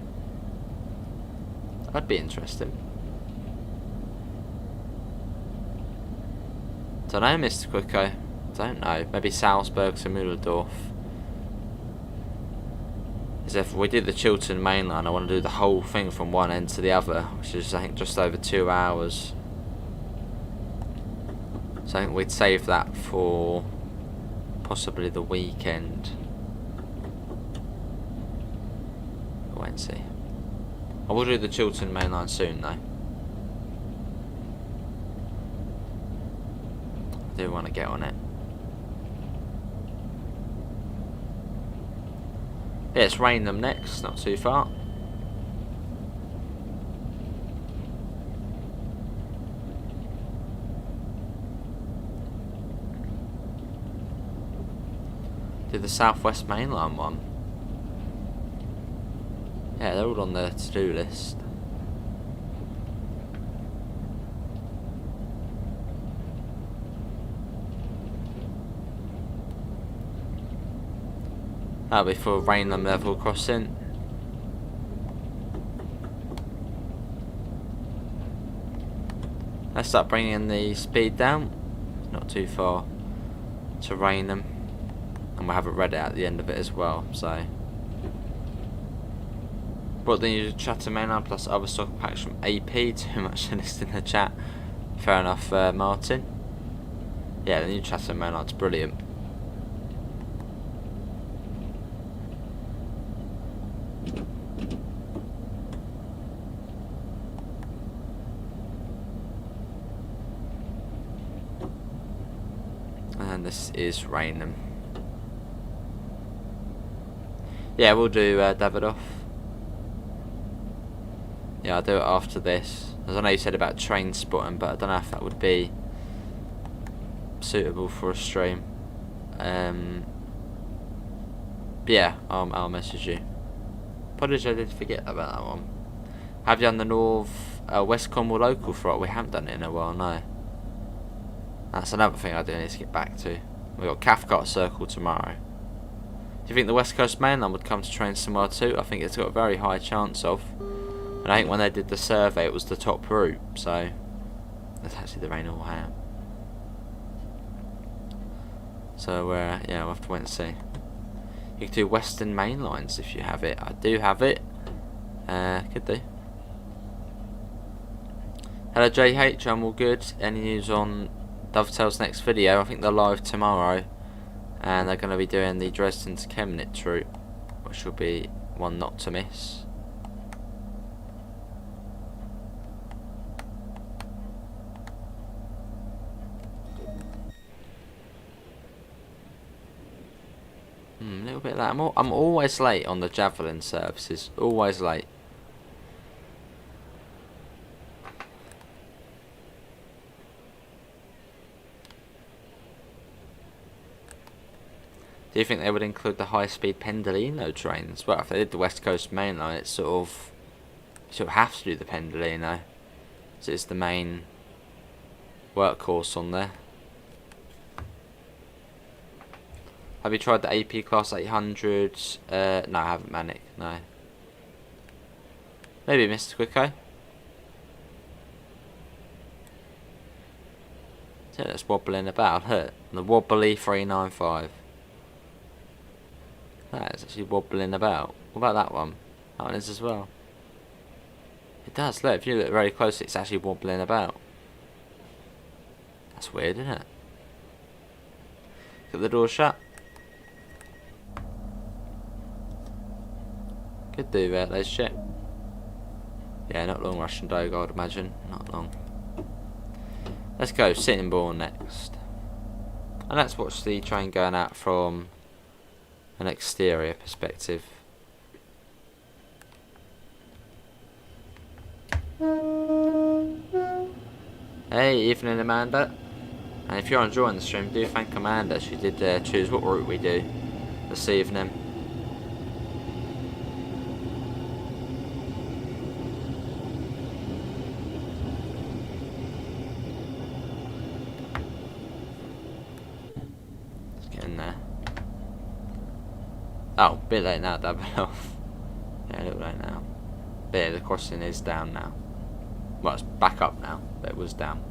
That'd be interesting. Don't know, Mr. Quicko. Don't know. Maybe Salzburg to Mühldorf. As if we did the Chiltern Main Line, I want to do the whole thing from one end to the other, which is I think just over 2 hours. So I think we'd save that for possibly the weekend. We'll wait and see. I will do the Chiltern Main Line soon though. I do want to get on it. Yeah, it's Rainham next, not too far. Do the South West Main Line one. Yeah, they're all on the to-do list. That'll be for Rainham level crossing. Let's start bringing the speed down. Not too far to Rainham. And we'll have a Reddit at the end of it as well, so. Brought the new Chatham Main Line plus other stock packs from AP. Too much to list in the chat. Fair enough, Martin. Yeah, the new Chatham Main Line's brilliant. And this is Rainham. Yeah, we'll do Davidoff. Yeah, I'll do it after this. As I know you said about train spotting, but I don't know if that would be suitable for a stream. But yeah, I'll message you. Apologies, I did forget about that one. Have you done the North West Cornwall local throttle? We haven't done it in a while, no. That's another thing I do need to get back to. We've got Cathcart Circle tomorrow. Do you think the West Coast Main Line would come to Train Sim World 2? I think it's got a very high chance of. And I think when they did the survey it was the top route, so that's actually the Rainham Ham. So yeah, we'll have to wait and see. You can do Western Main Lines if you have it. I do have it. Could do. Hello JH, I'm all good. Any news on Dovetail's next video? I think they're live tomorrow. And they're going to be doing the Dresden to Chemnitz route, which will be one not to miss. A little bit late. I'm always late on the Javelin services. Always late. Do you think they would include the high-speed Pendolino trains? Well, if they did the West Coast Main Line, it's sort of have to do the Pendolino, so it's the main workhorse on there. Have you tried the AP Class 800? No, I haven't, Manic. No. Maybe Mr. Quicko. So that's wobbling about. Look, the wobbly 395. That is actually wobbling about. What about that one? That one is as well. It does, look, if you look very close, it's actually wobbling about. That's weird, isn't it? Get the door shut. Could do that, there's shit. Yeah, not long Russian Doge, I would imagine. Not long. Let's go Sittingbourne next. And let's watch the train going out from an exterior perspective. Hey, evening Amanda. And if you're enjoying the stream, do thank Amanda. She did choose what route we do this evening. Let's get in there. Oh, a bit late now, double off. Yeah, a little late now. But yeah, the crossing is down now. Well, it's back up now, but it was down.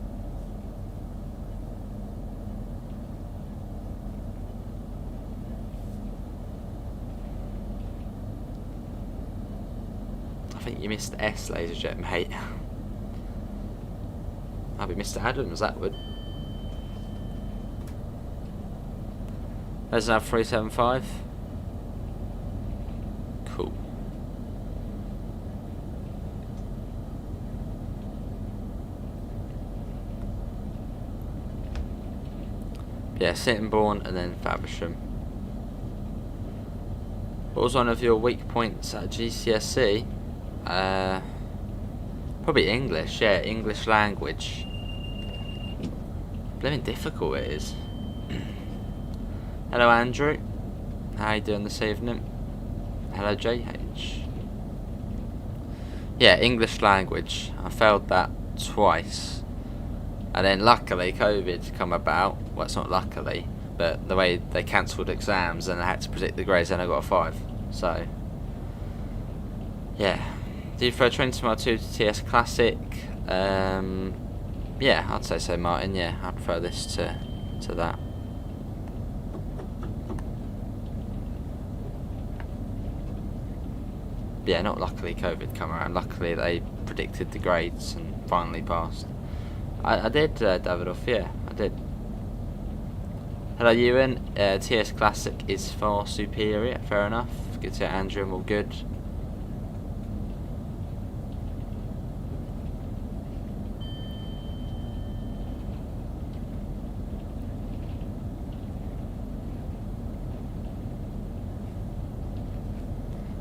I think you missed the S, LaserJet, mate. That'd be Mr. Adams, that would. There's now 375. Cool. Yeah, Sittingbourne and then Faversham. What was one of your weak points at GCSE? Probably English, yeah, English language. Blooming difficult it is. Hello Andrew, how you doing this evening? Hello JH. Yeah, English language. I failed that twice. And then luckily COVID come about. Well, it's not luckily, but the way they cancelled exams and I had to predict the grades and I got a 5. So, yeah. Do you prefer Train Sim R2 to TS Classic? Yeah, I'd say so, Martin. Yeah, I prefer this to that. Yeah, not luckily COVID come around. Luckily they predicted the grades and finally passed. I did, Davidoff, yeah, I did. Hello Ewan, TS Classic is far superior, fair enough. Good to hear Andrew and all good.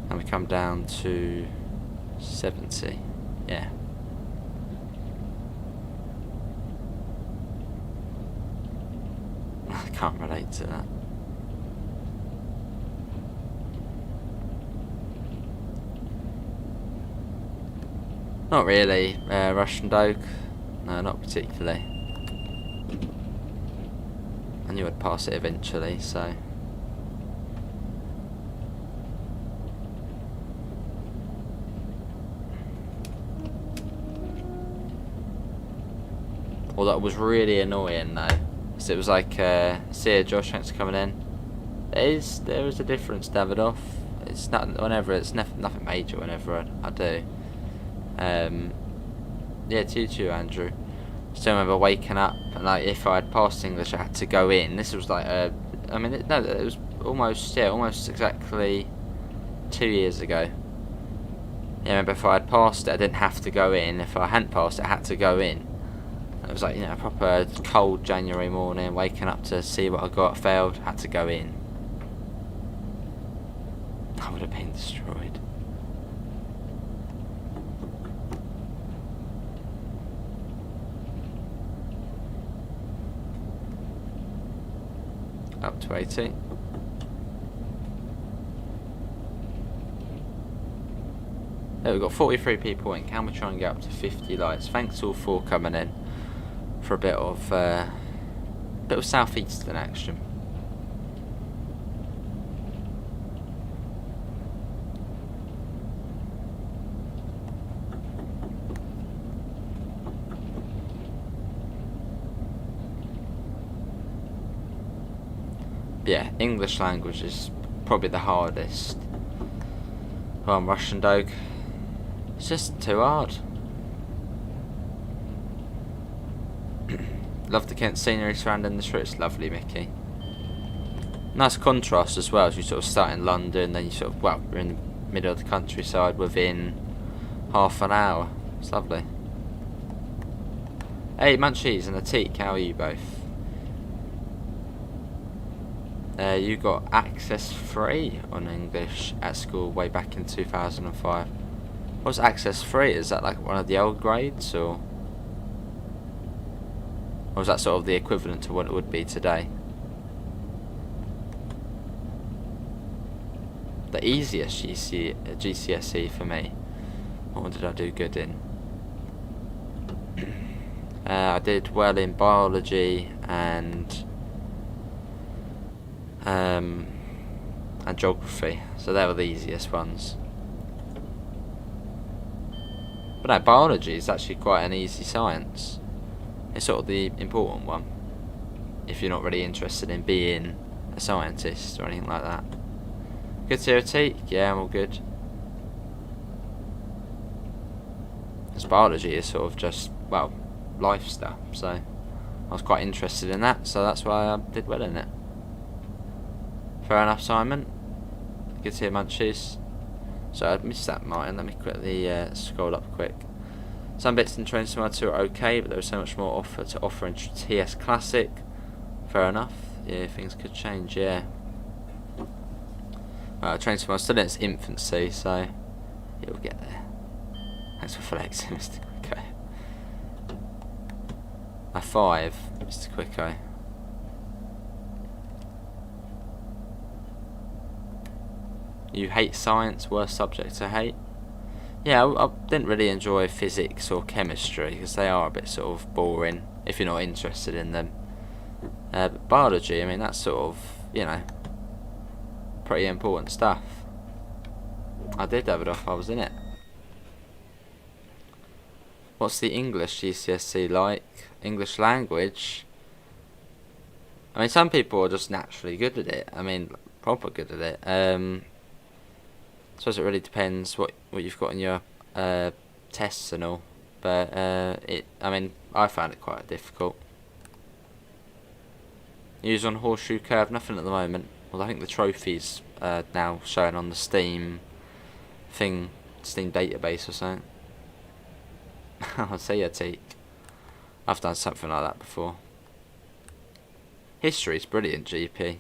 And we come down to 70, yeah. I can't relate to that. Not really, Russian Doke. No, not particularly. I knew I'd pass it eventually, so. Well, that was really annoying though. So it was like, see Josh, thanks for coming in. There is a difference, Davidoff. It's not whenever it's nothing major. Whenever I do. Yeah, to you too, Andrew. Still remember waking up and like if I had passed English, I had to go in. This was like I mean, it was almost exactly 2 years ago. Yeah, remember if I had passed it, I didn't have to go in. If I hadn't passed it, I had to go in. It was like, you know, a proper cold January morning, waking up to see what I got, failed, had to go in. I would have been destroyed. Up to 80. There we've got 43 people in. Can we try and get up to 50 likes? Thanks all for coming in for a bit of Southeastern action. Yeah, English language is probably the hardest. Well, Russian Doge. It's just too hard. Love the Kent scenery surrounding the street. It's lovely, Mickey. Nice contrast as well, as you sort of start in London, then you sort of, well, you're in the middle of the countryside within half an hour. It's lovely. Hey, Munchies and Atik, how are you both? You got access free on English at school way back in 2005. What's access free? Is that like one of the old grades, or is that sort of the equivalent to what it would be today? The easiest GCSE for me. What did I do good in? I did well in biology and geography, so they were the easiest ones. But no, biology is actually quite an easy science. It's sort of the important one, if you're not really interested in being a scientist or anything like that. Good to hear, T? Yeah, I'm all good. Because biology is sort of just, well, life stuff, so I was quite interested in that, so that's why I did well in it. Fair enough, Simon. Good to hear, Munchies. So I missed that, Martin. Let me quickly scroll up quick. Some bits in Train Sim 2 are okay, but there is so much more to offer in TS Classic. Fair enough. Yeah, things could change, yeah. Train Sim still in its infancy, so it'll get there. Thanks for flexing, Mr. Quicko. A 5, Mr. Quicko. You hate science, worst subject to hate? Yeah, I didn't really enjoy physics or chemistry because they are a bit sort of boring if you're not interested in them. But biology, I mean, that's sort of, you know, pretty important stuff. I did have it off, I was in it. What's the English GCSE like? English language? I mean, some people are just naturally good at it. I mean, proper good at it. I suppose it really depends what you've got in your tests and all. But I mean, I found it quite difficult. Use on Horseshoe Curve, nothing at the moment. Well, I think the trophy's now showing on the Steam database or something. I'll say a teak. I've done something like that before. History's brilliant, GP.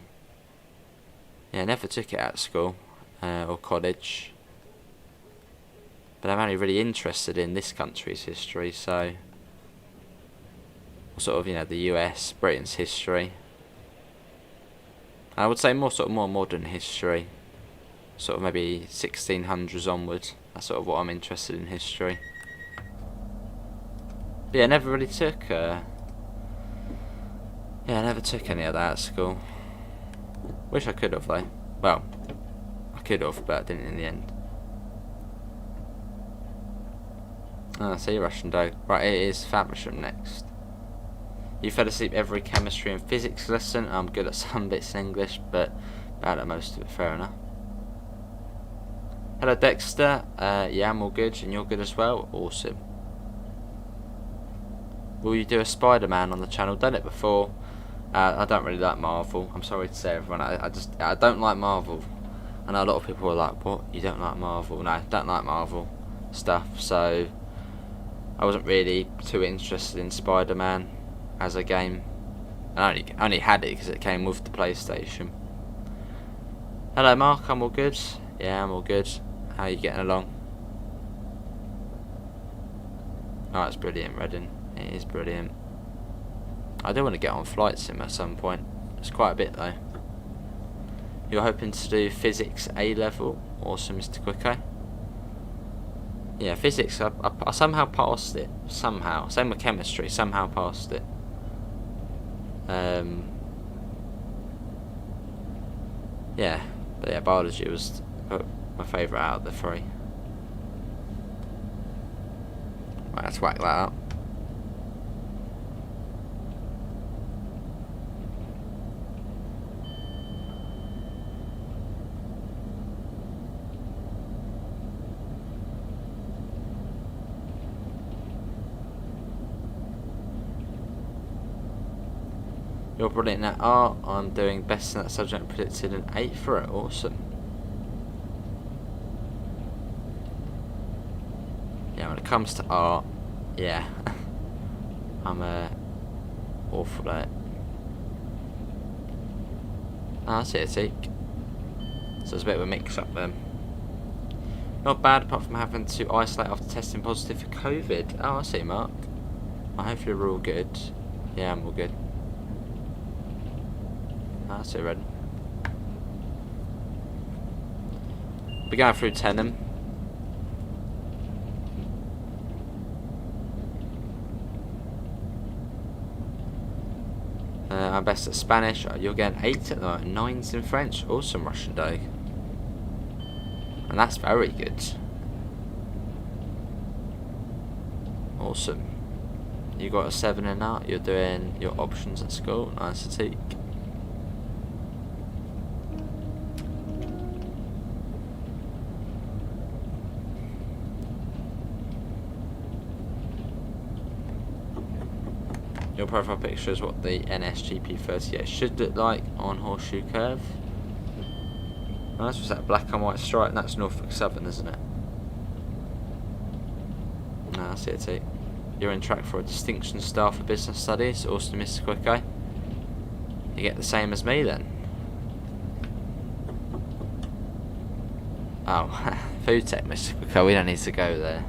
Yeah, never took it at school or college. But I'm only really interested in this country's history, so sort of, you know, the US, Britain's history. I would say more modern history, sort of maybe 1600s onwards. That's sort of what I'm interested in history. But yeah, never really took. I never took any of that at school. Wish I could have though. Well, I could have, but I didn't in the end. See you, Russian dog. Right, it is Faversham next. You fell asleep every chemistry and physics lesson. I'm good at some bits in English, but bad at most of it. Fair enough. Hello, Dexter. Yeah, I'm all good, and you're good as well. Awesome. Will you do a Spider-Man on the channel? Done it before. I don't really like Marvel. I'm sorry to say, everyone. I don't like Marvel. I know a lot of people are like, "What? You don't like Marvel?" No, I don't like Marvel stuff. So I wasn't really too interested in Spider-Man as a game. I only had it because it came with the PlayStation. Hello, Mark. I'm all good. Yeah, I'm all good. How are you getting along? Oh, it's brilliant, Reddin. It is brilliant. I do want to get on Flight Sim at some point. It's quite a bit though. You're hoping to do physics A level? Awesome, Mr. Quicko. Yeah, physics. I somehow passed it. Somehow. Same with chemistry. Somehow passed it. Yeah, but yeah, biology was my favourite out of the three. Right, let's whack that up. You're brilliant at art. I'm doing best in that subject, predicted an 8 for it. Awesome. Yeah, when it comes to art, yeah. I'm awful at it. Ah, that's it, teak. So it's a bit of a mix-up then. Not bad, apart from having to isolate after testing positive for COVID. Oh, I see, Mark. Well, hopefully we're all good. Yeah, I'm all good. Ah, I see, Red. We're going through Chatham. I'm best at Spanish. You're getting 8 at the moment. 9s in French. Awesome, Russian Day. And that's very good. Awesome. You got a 7 in that. You're doing your options at school. Nice to take. Your profile picture is what the NSGP38 should look like on Horseshoe Curve. Nice, was that black and white stripe? That's Norfolk Southern, isn't it? No, that's it too. You're in track for a distinction star for business studies. Awesome, Mr. Quicko. You get the same as me then. Oh, food tech, Mr. Quicko. We don't need to go there.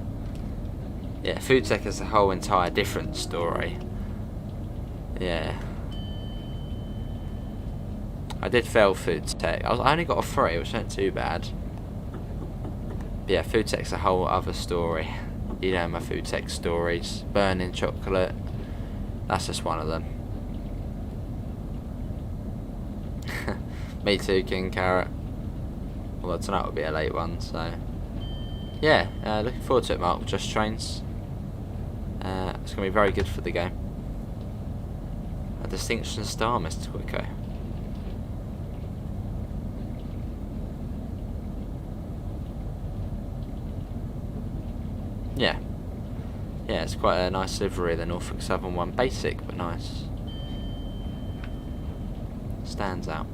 Yeah, food tech is a whole entire different story. Yeah. I did fail food tech. I only got a 3, which isn't too bad. But yeah, food tech's a whole other story. You know my food tech stories. Burning chocolate. That's just one of them. Me too, King Carrot. Although tonight will be a late one, so... Yeah, looking forward to it, Mark. Just trains. It's going to be very good for the game. A distinction star, Mr. Quicko. Yeah. Yeah, it's quite a nice livery, the Norfolk Southern one. Basic, but nice. Stands out.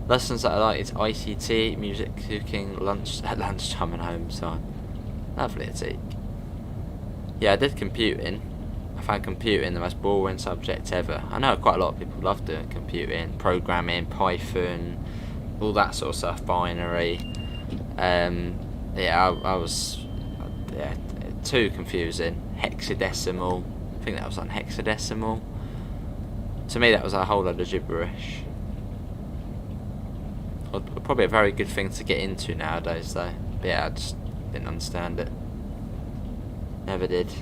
Lessons that I like is ICT, music, cooking, lunch at lunchtime and home time. Lovely to take. Yeah, I did computing. I found computing the most boring subject ever. I know quite a lot of people love doing computing, programming, Python, all that sort of stuff, binary. Yeah, I was too confusing. Hexadecimal. I think that was on hexadecimal. To me, that was a whole load of gibberish. Probably a very good thing to get into nowadays, though. But yeah, I just didn't understand it. Never did.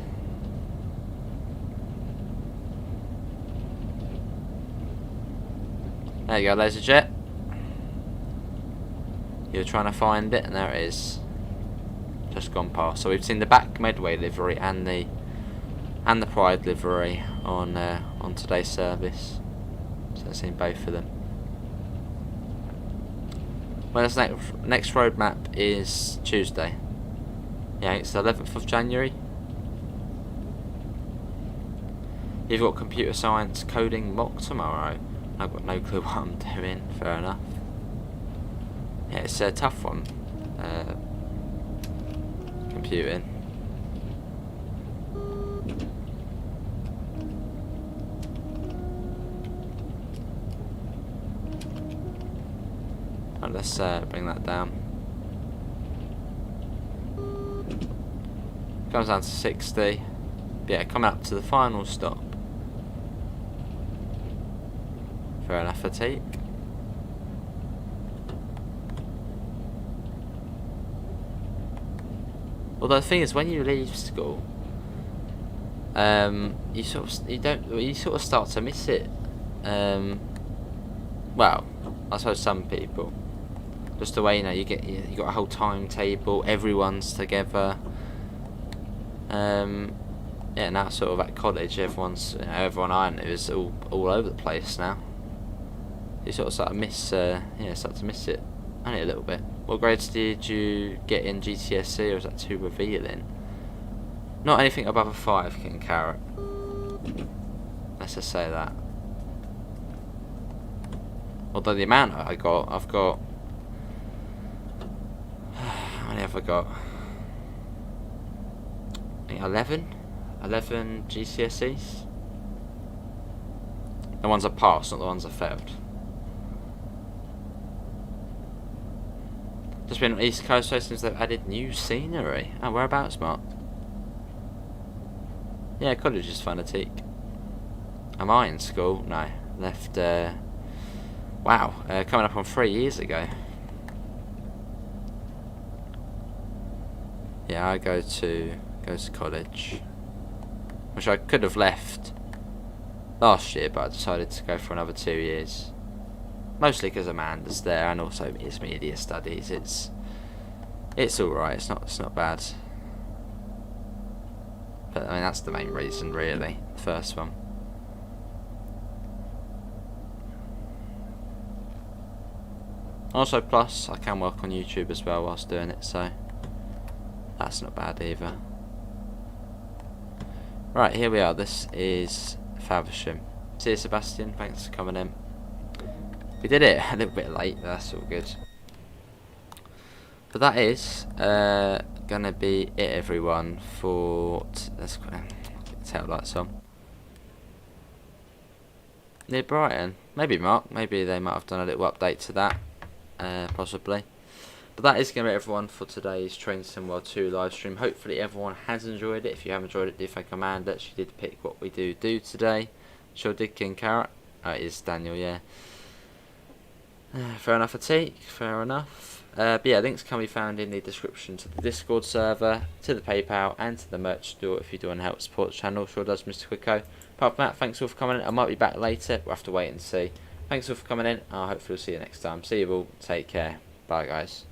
There you go, laser jet. You're trying to find it, and there it is. Just gone past. So we've seen the back Medway livery and the Pride livery on today's service. So I've seen both of them. Well, this next roadmap is Tuesday. Yeah, it's the 11th of January. You've got computer science coding mock tomorrow. I've got no clue what I'm doing. Fair enough. Yeah, it's a tough one. Computing. Right, let's bring that down. Comes down to 60. Yeah, coming up to the final stop. Fair enough, fatigue. Although the thing is, when you leave school, you sort of start to miss it. Well, I suppose some people, just the way you got a whole timetable, everyone's together. Yeah, now sort of at college, everyone I know is all over the place now. You sort of start to miss it only a little bit. What grades did you get in GCSE, or is that too revealing? Not anything above a 5, King Carrot. Let's just say that. Although the amount I've got... How many have I got? I think 11? 11 GCSEs. The ones I passed, not the ones I failed. Just been on East Coast so since they've added new scenery. Oh, whereabouts, Mark? Yeah, college is fanatic. Am I in school? No. Left, wow, coming up on 3 years ago. Yeah, I go to college. Which I could have left last year, but I decided to go for another 2 years. Mostly because Amanda's there, and also it's media studies. It's all right. It's not bad. But I mean that's the main reason, really. The first one. Also, plus I can work on YouTube as well whilst doing it, so that's not bad either. Right, here we are. This is Faversham. See you, Sebastian. Thanks for coming in. We did it a little bit late. That's all good. But that is gonna be it, everyone. For let's get the tail lights on. Near Brighton. Maybe Mark. Maybe they might have done a little update to that. Possibly. But that is going to be everyone for today's Train Sim World 2 live stream. Hopefully everyone has enjoyed it. If you have enjoyed it, do thank Amanda. She did pick what we do today. Sure did, King Carrot. Oh, it is Daniel, yeah. Fair enough, Atik. Fair enough. But yeah, links can be found in the description to the Discord server, to the PayPal, and to the merch store if you do want to help support the channel. Sure does, Mr. Quicko. Apart from that, thanks all for coming in. I might be back later. We'll have to wait and see. Thanks all for coming in. Hopefully we'll see you next time. See you all. Take care. Bye, guys.